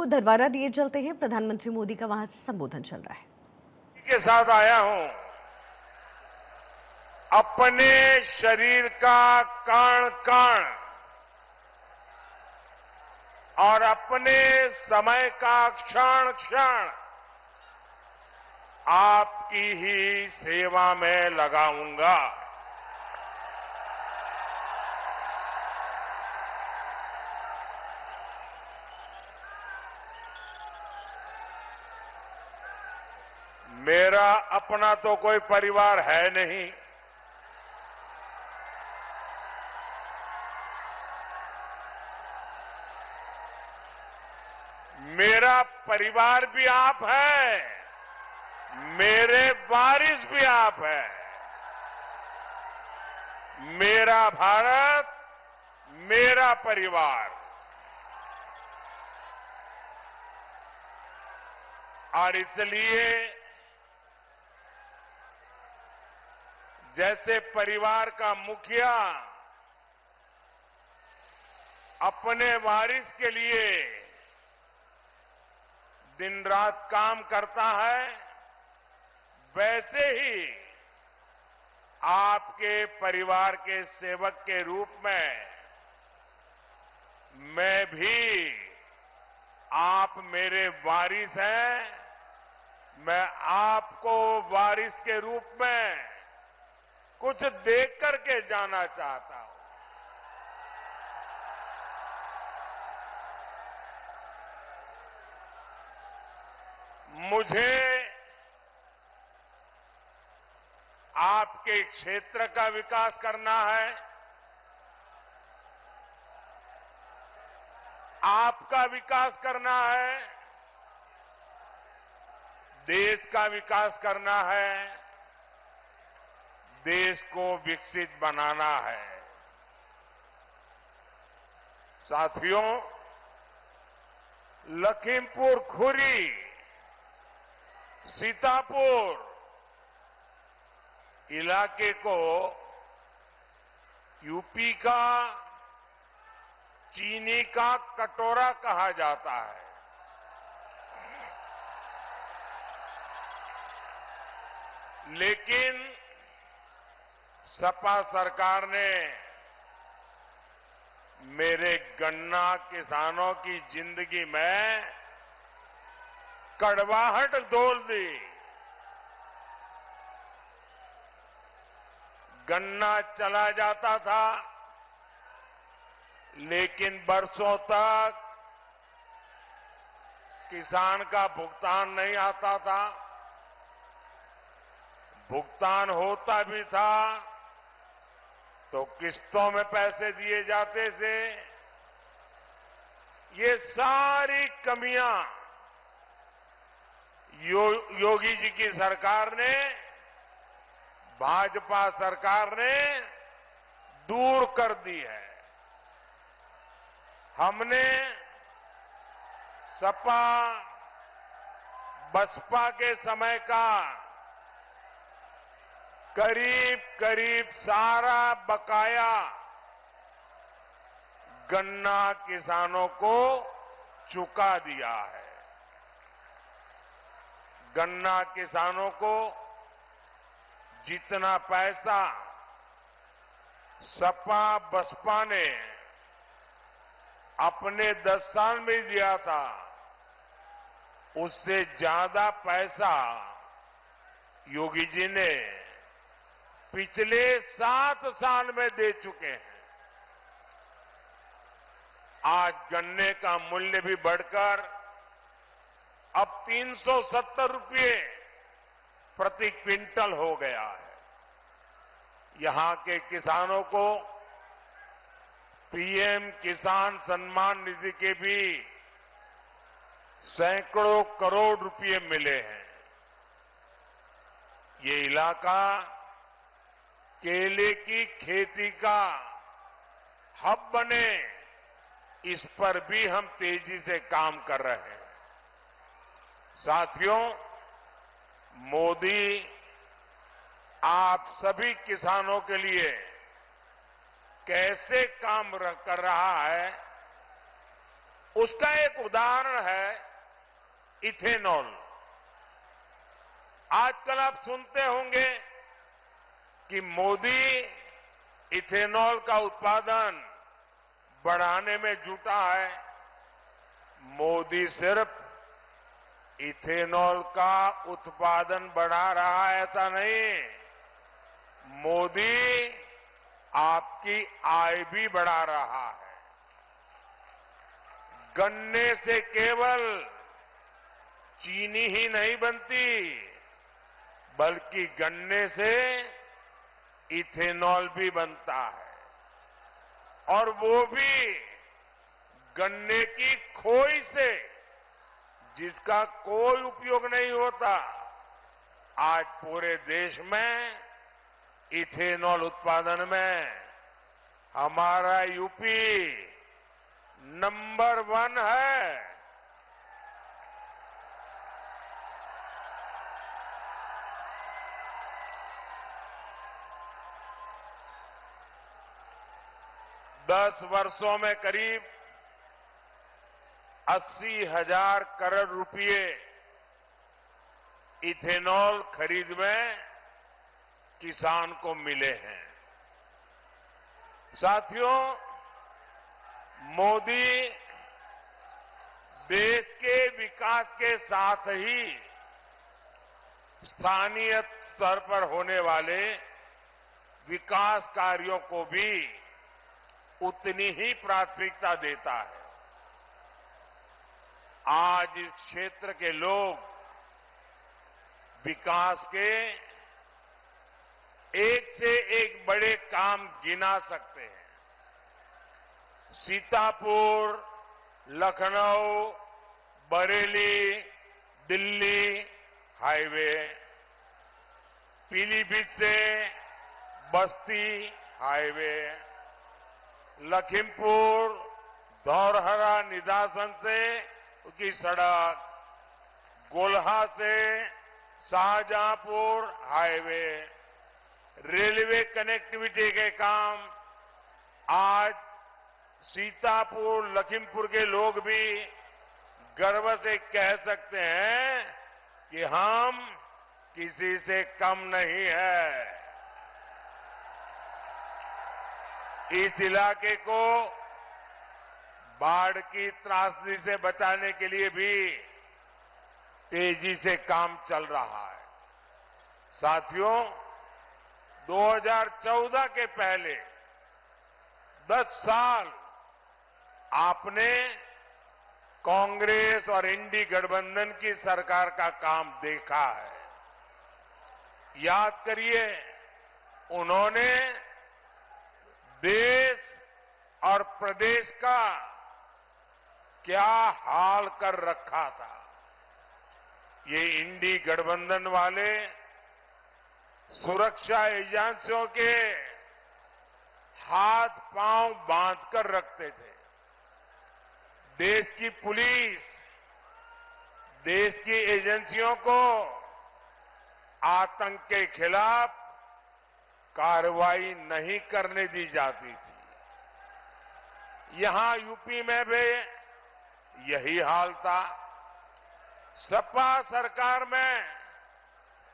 दरबारा लिए चलते हैं। प्रधानमंत्री मोदी का वहां से संबोधन चल रहा है। के साथ आया हूं, अपने शरीर का कण कण और अपने समय का क्षण क्षण आपकी ही सेवा में लगाऊंगा। मेरा अपना तो कोई परिवार है नहीं, मेरा परिवार भी आप है, मेरे वारिस भी आप है। मेरा भारत, मेरा परिवार। और इसलिए जैसे परिवार का मुखिया अपने वारिस के लिए दिन रात काम करता है, वैसे ही आपके परिवार के सेवक के रूप में मैं भी, आप मेरे वारिस हैं, मैं आपको वारिस के रूप में कुछ देख करके जाना चाहता हूं। मुझे आपके क्षेत्र का विकास करना है, आपका विकास करना है, देश का विकास करना है, देश को विकसित बनाना है। साथियों, लखीमपुर खुरी, सीतापुर इलाके को यूपी का चीनी का कटोरा कहा जाता है। लेकिन सपा सरकार ने मेरे गन्ना किसानों की जिंदगी में कड़वाहट डोल दी। गन्ना चला जाता था, लेकिन बरसों तक किसान का भुगतान नहीं आता था। भुगतान होता भी था तो किस्तों में पैसे दिए जाते थे। ये सारी कमियां योगी जी की सरकार ने, भाजपा सरकार ने दूर कर दी है। हमने सपा बसपा के समय का करीब करीब सारा बकाया गन्ना किसानों को चुका दिया है। गन्ना किसानों को जितना पैसा सपा बसपा ने अपने 10 साल में दिया था, उससे ज्यादा पैसा योगी जी ने पिछले 7 साल में दे चुके हैं। आज गन्ने का मूल्य भी बढ़कर अब 370 रुपये प्रति क्विंटल हो गया है। यहां के किसानों को पीएम किसान सम्मान निधि के भी सैकड़ों करोड़ रुपए मिले हैं। ये इलाका केले की खेती का हब बने, इस पर भी हम तेजी से काम कर रहे हैं। साथियों, मोदी आप सभी किसानों के लिए कैसे काम कर रहा है, उसका एक उदाहरण है इथेनॉल। आजकल आप सुनते होंगे कि मोदी इथेनॉल का उत्पादन बढ़ाने में जुटा है। मोदी सिर्फ इथेनॉल का उत्पादन बढ़ा रहा है ऐसा नहीं, मोदी आपकी आय भी बढ़ा रहा है। गन्ने से केवल चीनी ही नहीं बनती, बल्कि गन्ने से इथेनॉल भी बनता है, और वो भी गन्ने की खोई से, जिसका कोई उपयोग नहीं होता। आज पूरे देश में इथेनॉल उत्पादन में हमारा यूपी नंबर 1 है। दस वर्षों में करीब 80,000 करोड़ रुपए इथेनॉल खरीद में किसान को मिले हैं। साथियों, मोदी देश के विकास के साथ ही स्थानीय स्तर पर होने वाले विकास कार्यों को भी उतनी ही प्राथमिकता देता है। आज इस क्षेत्र के लोग विकास के एक से एक बड़े काम गिना सकते हैं। सीतापुर, लखनऊ, बरेली, दिल्ली हाईवे, पीलीभीत से बस्ती हाईवे, लखीमपुर धौरहरा निदासन से की सड़क, गोल्हा से शाहजहांपुर हाईवे, रेलवे कनेक्टिविटी के काम आज सीतापुर, लखीमपुर के लोग भी गर्व से कह सकते हैं कि हम किसी से कम नहीं है। इस इलाके को बाढ़ की त्रासदी से बचाने के लिए भी तेजी से काम चल रहा है। साथियों, 2014 के पहले 10 साल आपने कांग्रेस और इंडी गठबंधन की सरकार का काम देखा है। याद करिए, उन्होंने देश और प्रदेश का क्या हाल कर रखा था। ये इंडी गठबंधन वाले सुरक्षा एजेंसियों के हाथ पांव बांध कर रखते थे। देश की पुलिस, देश की एजेंसियों को आतंक के खिलाफ कार्रवाई नहीं करने दी जाती थी। यहां यूपी में भी यही हाल था। सपा सरकार में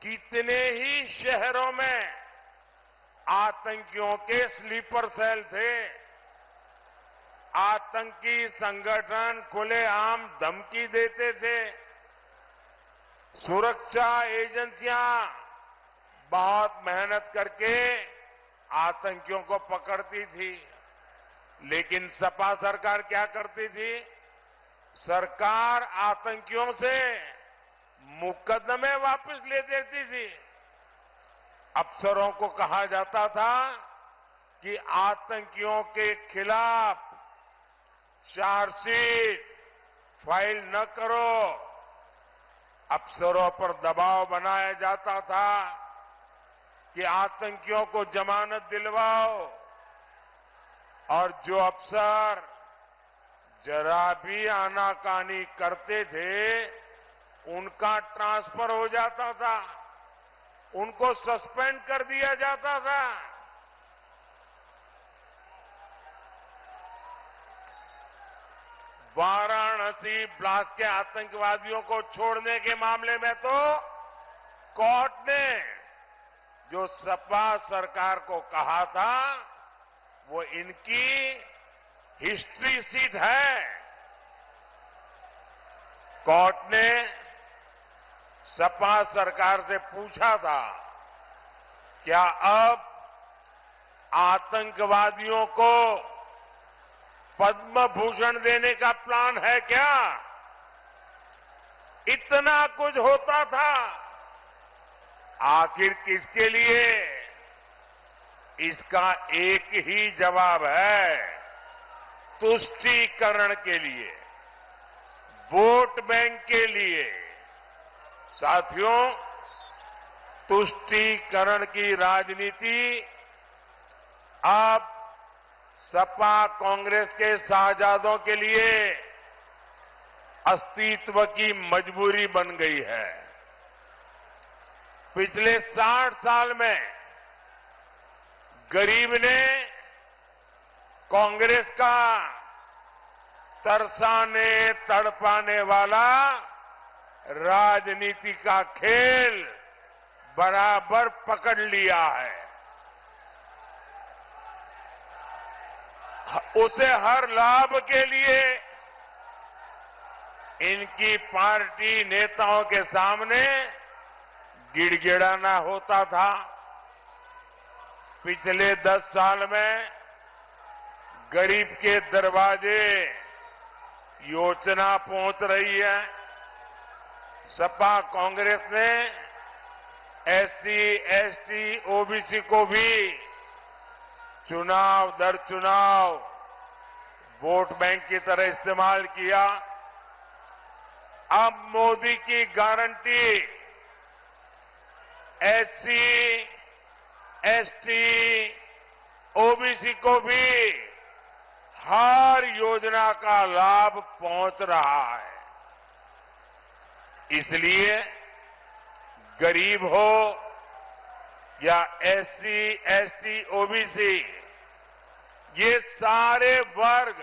कितने ही शहरों में आतंकियों के स्लीपर सेल थे। आतंकी संगठन खुलेआम धमकी देते थे। सुरक्षा एजेंसियां बहुत मेहनत करके आतंकियों को पकड़ती थी, लेकिन सपा सरकार क्या करती थी? सरकार आतंकियों से मुकदमे वापस ले देती थी। अफसरों को कहा जाता था कि आतंकियों के खिलाफ चार्जशीट फाइल न करो। अफसरों पर दबाव बनाया जाता था कि आतंकियों को जमानत दिलवाओ, और जो अफसर जरा भी आनाकानी करते थे उनका ट्रांसफर हो जाता था, उनको सस्पेंड कर दिया जाता था। वाराणसी ब्लास्ट के आतंकवादियों को छोड़ने के मामले में तो कोर्ट ने जो सपा सरकार को कहा था वो इनकी हिस्ट्री सीट है। कोर्ट ने सपा सरकार से पूछा था, क्या अब आतंकवादियों को पद्म भूषण देने का प्लान है क्या? इतना कुछ होता था, आखिर किसके लिए? इसका एक ही जवाब है, तुष्टीकरण के लिए, वोट बैंक के लिए। साथियों, तुष्टीकरण की राजनीति अब सपा कांग्रेस के शाहजादों के लिए अस्तित्व की मजबूरी बन गई है। पिछले 60 साल में गरीब ने कांग्रेस का तरसाने तड़पाने वाला राजनीति का खेल बराबर पकड़ लिया है। उसे हर लाभ के लिए इनकी पार्टी नेताओं के सामने गिड़गिड़ाना होता था। पिछले 10 साल में गरीब के दरवाजे योजना पहुंच रही है। सपा कांग्रेस ने एससी, एसटी, ओबीसी को भी चुनाव दर चुनाव वोट बैंक की तरह इस्तेमाल किया। अब मोदी की गारंटी एससी, एसटी, ओबीसी को भी हर योजना का लाभ पहुंच रहा है। इसलिए गरीब हो या एससी, एसटी, ओबीसी, ये सारे वर्ग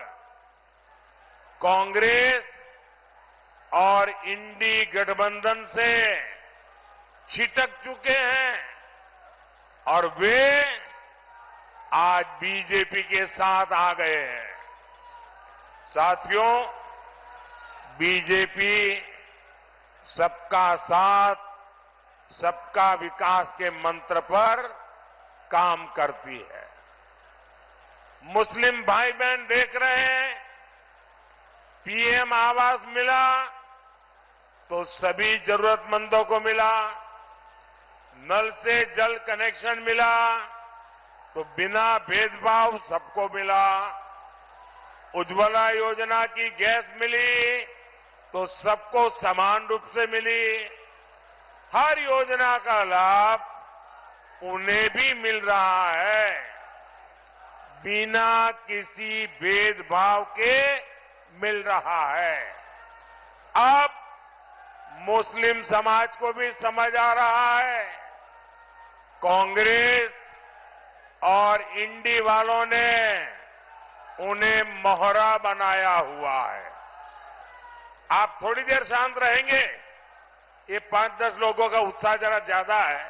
कांग्रेस और इंडी गठबंधन से छिटक चुके हैं और वे आज बीजेपी के साथ आ गए हैं। साथियों, बीजेपी सबका साथ, सबका विकास के मंत्र पर काम करती है। मुस्लिम भाई बहन देख रहे हैं, पीएम आवास मिला तो सभी जरूरतमंदों को मिला, नल से जल कनेक्शन मिला तो बिना भेदभाव सबको मिला, उज्ज्वला योजना की गैस मिली तो सबको समान रूप से मिली। हर योजना का लाभ उन्हें भी मिल रहा है, बिना किसी भेदभाव के मिल रहा है। अब मुस्लिम समाज को भी समझ आ रहा है, कांग्रेस और इंडी वालों ने उन्हें मोहरा बनाया हुआ है। आप थोड़ी देर शांत रहेंगे? ये 5-10 लोगों का उत्साह जरा ज्यादा है,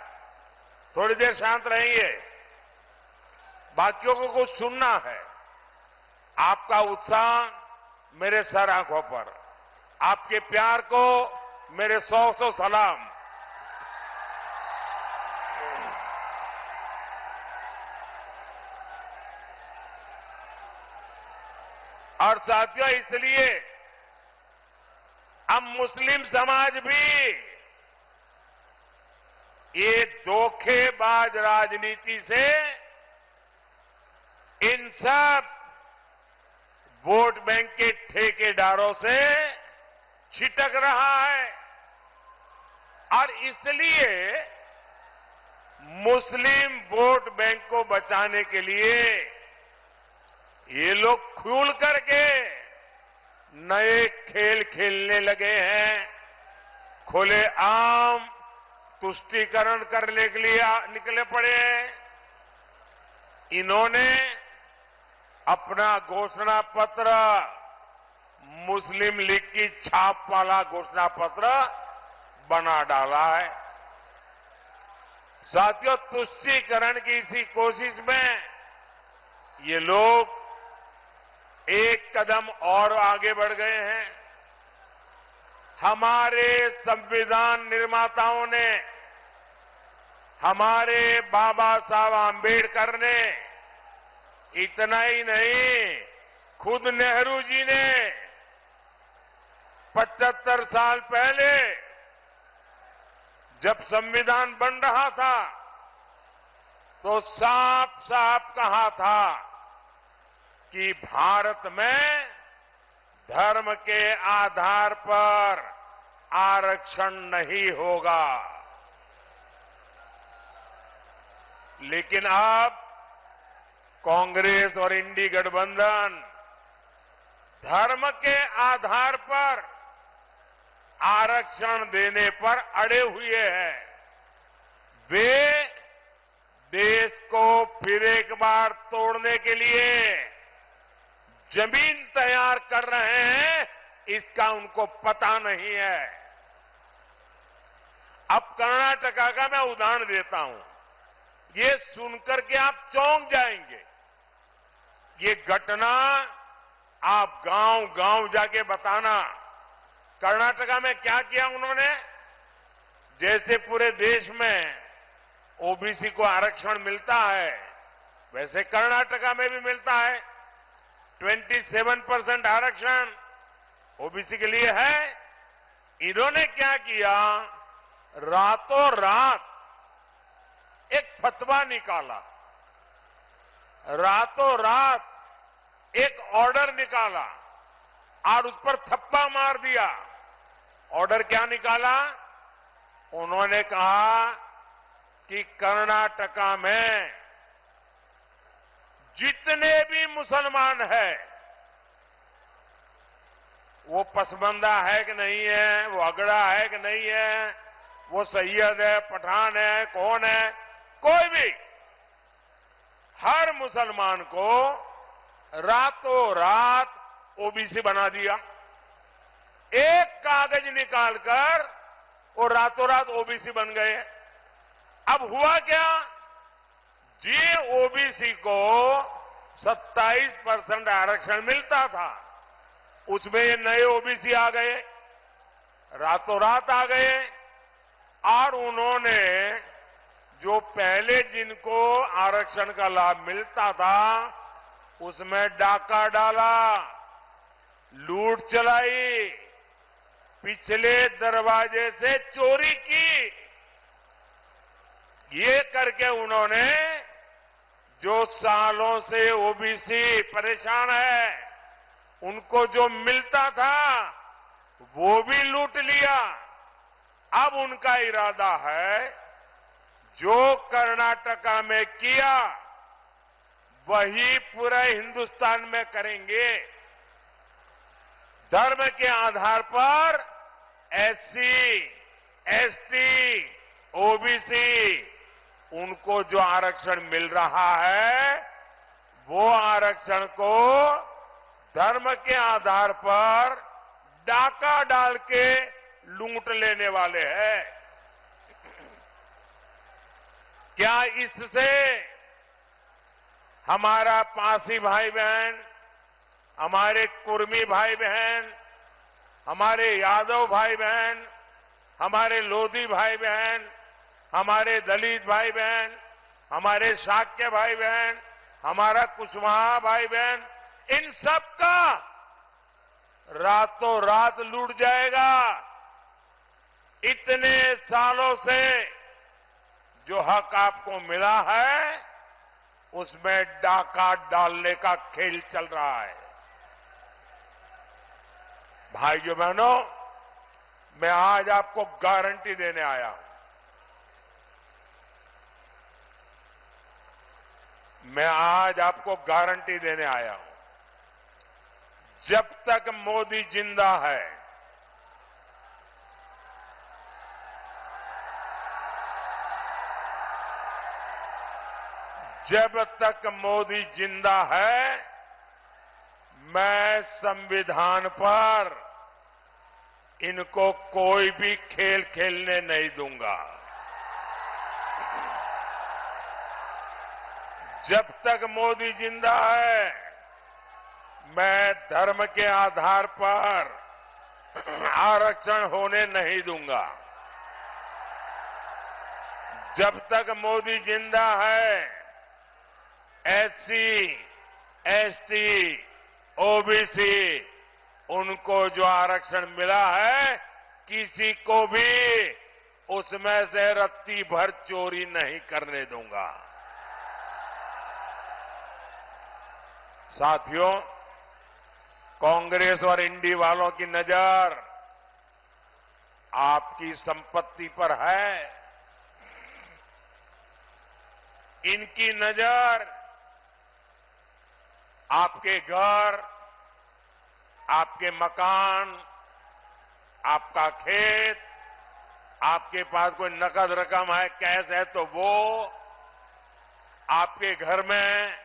थोड़ी देर शांत रहेंगे। बाकियों को कुछ सुनना है। आपका उत्साह मेरे सर आंखों पर, आपके प्यार को मेरे 100 सलाम। और साथियों, इसलिए अब मुस्लिम समाज भी ये धोखेबाज राजनीति से, इन सब वोट बैंक के ठेकेदारों से छिटक रहा है। और इसलिए मुस्लिम वोट बैंक को बचाने के लिए ये लोग खुल करके नए खेल खेलने लगे हैं। खुलेआम तुष्टीकरण करने के लिए निकले पड़े हैं। इन्होंने अपना घोषणा पत्र मुस्लिम लीग की छाप वाला घोषणा पत्र बना डाला है। साथियों, तुष्टीकरण की इसी कोशिश में ये लोग एक कदम और आगे बढ़ गए हैं। हमारे संविधान निर्माताओं ने, हमारे बाबा साहब आंबेडकर ने, इतना ही नहीं, खुद नेहरू जी ने 75 साल पहले जब संविधान बन रहा था तो साफ साफ कहा था कि भारत में धर्म के आधार पर आरक्षण नहीं होगा। लेकिन अब कांग्रेस और इंडी गठबंधन धर्म के आधार पर आरक्षण देने पर अड़े हुए हैं। वे देश को फिर एक बार तोड़ने के लिए जमीन तैयार कर रहे हैं, इसका उनको पता नहीं है। अब कर्नाटका का मैं उदाहरण देता हूं, ये सुनकर के आप चौंक जाएंगे। ये घटना आप गांव गांव जाके बताना, कर्नाटका में क्या किया उन्होंने। जैसे पूरे देश में ओबीसी को आरक्षण मिलता है, वैसे कर्नाटका में भी मिलता है। 27% आरक्षण ओबीसी के लिए है। इन्होंने क्या किया, रातों रात एक फतवा निकाला, रातों रात एक ऑर्डर निकाला और उस पर थप्पा मार दिया। ऑर्डर क्या निकाला? उन्होंने कहा कि कर्नाटका में जितने भी मुसलमान हैं, वो पसबंदा है कि नहीं है, वो अगड़ा है कि नहीं है, वो सैयद है, पठान है, कौन है, कोई भी, हर मुसलमान को रातों रात ओबीसी बना दिया। एक कागज निकालकर वो रातों रात ओबीसी बन गए। अब हुआ क्या, जी ओबीसी को 27% आरक्षण मिलता था, उसमें ये नए ओबीसी आ गए, रातों रात आ गए, और उन्होंने जो पहले जिनको आरक्षण का लाभ मिलता था उसमें डाका डाला, लूट चलाई, पिछले दरवाजे से चोरी की। ये करके उन्होंने जो सालों से ओबीसी परेशान है, उनको जो मिलता था वो भी लूट लिया। अब उनका इरादा है जो कर्नाटका में किया वही पूरे हिंदुस्तान में करेंगे। धर्म के आधार पर एससी, एसटी, ओबीसी, उनको जो आरक्षण मिल रहा है वो आरक्षण को धर्म के आधार पर डाका डाल के लूट लेने वाले हैं। क्या इससे हमारा पासी भाई बहन, हमारे कुर्मी भाई बहन, हमारे यादव भाई बहन, हमारे लोधी भाई बहन, हमारे दलित भाई बहन, हमारे शाक्य भाई बहन, हमारा कुशवाहा भाई बहन, इन सब का रातों रात लूट जाएगा? इतने सालों से जो हक आपको मिला है उसमें डाका डालने का खेल चल रहा है। भाइयों बहनों, मैं आज आपको गारंटी देने आया हूं। मैं आज आपको गारंटी देने आया हूं, जब तक मोदी जिंदा है, जब तक मोदी जिंदा है, मैं संविधान पर इनको कोई भी खेल खेलने नहीं दूंगा। जब तक मोदी जिंदा है, मैं धर्म के आधार पर आरक्षण होने नहीं दूंगा। जब तक मोदी जिंदा है, एससी, एसटी, ओबीसी उनको जो आरक्षण मिला है, किसी को भी उसमें से रत्ती भर चोरी नहीं करने दूंगा। साथियों, कांग्रेस और इंडी वालों की नजर आपकी संपत्ति पर है। इनकी नजर आपके घर, आपके मकान, आपका खेत, आपके पास कोई नकद रकम है, कैश है तो वो, आपके घर में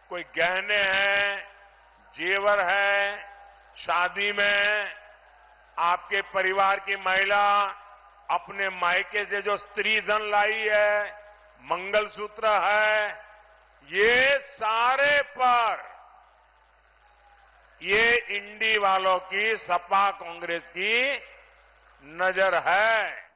कोई गहने हैं, जेवर है, शादी में आपके परिवार की महिला अपने मायके से जो स्त्री धन लाई है, मंगलसूत्र है, ये सारे पर ये इंडी वालों की, सपा कांग्रेस की नजर है।